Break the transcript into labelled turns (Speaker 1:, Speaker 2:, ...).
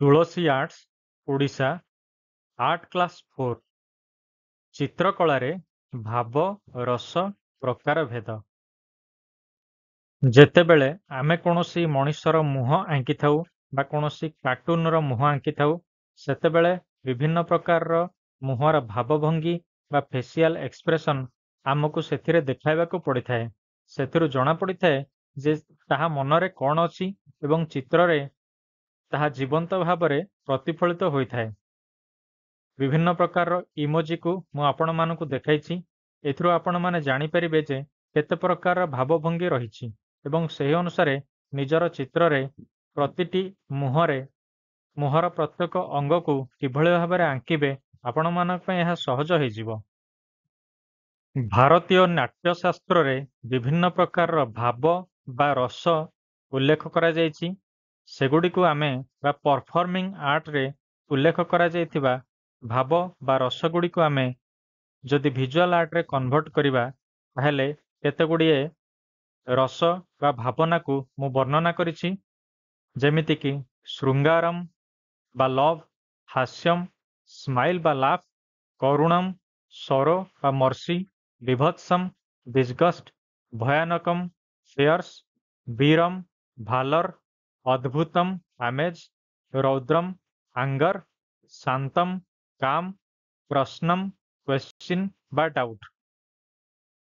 Speaker 1: ତୁଳସୀ arts Odisha art class 4 ଚିତ୍ରକଳାରେ ଭାବ ରସ ପ୍ରକାରଭେଦ। ଯେତେବେଳେ ଆମେ କୌଣସି ମଣିଷର ମୁହଁ ଆଙ୍କିଥାଉ ବା କୌଣସି କାର୍ଟୁନର ମୁହଁ ଆଙ୍କିଥାଉ ସେତେବେଳେ ବିଭିନ୍ନ ପ୍ରକାରର ମୁହଁର ଭାବଭଙ୍ଗୀ ବା ଫେସିଆଲ ଏକ୍ସପ୍ରେସନ ଆମକୁ ସେଥିରେ ଦେଖାଇବାକୁ ପଡ଼ିଥାଏ। ସେଥିରୁ ଜଣାପଡ଼ିଥାଏ ଯେ ତାହା ମନରେ କ'ଣ ଅଛି ଏବଂ ଚିତ୍ରରେ ତାହା ଜୀବନ୍ତ ଭାବରେ ପ୍ରତିଫଳିତ ହୋଇଥାଏ। ବିଭିନ୍ନ ପ୍ରକାରର ଇମୋଜିକୁ ମୁଁ ଆପଣମାନଙ୍କୁ ଦେଖାଇଛି। ଏଥିରୁ ଆପଣମାନେ ଜାଣିପାରିବେ ଯେ କେତେ ପ୍ରକାରର ଭାବଭଙ୍ଗୀ ରହିଛି ଏବଂ ସେହି ଅନୁସାରେ ନିଜର ଚିତ୍ରରେ ପ୍ରତିଟି ମୁହଁର ପ୍ରତ୍ୟେକ ଅଙ୍ଗକୁ କିଭଳି ଭାବରେ ଆଙ୍କିବେ ଆପଣମାନଙ୍କ ପାଇଁ ଏହା ସହଜ ହୋଇଯିବ। ଭାରତୀୟ ନାଟ୍ୟଶାସ୍ତ୍ରରେ ବିଭିନ୍ନ ପ୍ରକାରର ଭାବ ବା ରସ ଉଲ୍ଲେଖ କରାଯାଇଛି। ସେଗୁଡ଼ିକୁ ଆମେ ବା ପରଫର୍ମିଂ ଆର୍ଟରେ ଉଲ୍ଲେଖ କରାଯାଇଥିବା ଭାବ ବା ରସଗୁଡ଼ିକୁ ଆମେ ଯଦି ଭିଜୁଆଲ ଆର୍ଟରେ କନଭର୍ଟ କରିବା ତାହେଲେ କେତେଗୁଡ଼ିଏ ରସ ବା ଭାବନାକୁ ମୁଁ ବର୍ଣ୍ଣନା କରିଛି। ଯେମିତିକି ଶୃଙ୍ଗାରମ ବା ଲଭ୍, ହାସ୍ୟମ୍, ସ୍ମାଇଲ୍ ବା ଲାଫ୍, କରୁଣମ୍, ସରୋ ବା ମର୍ସି, ବିଭତ୍ସମ୍, ଡିସଗଷ୍ଟ, ଭୟାନକମ୍, ଫିୟର୍ସ, ବୀରମ୍, ଭାଲର, ଅଦ୍ଭୁତମ୍, ଆମେଜ୍, ରୌଦ୍ରମ୍, ଆଙ୍ଗର, ଶାନ୍ତମ୍, କାମ୍, ପ୍ରଶ୍ନମ୍, କ୍ୱେଶ୍ଚିନ୍ ବା ଡାଉଟ୍।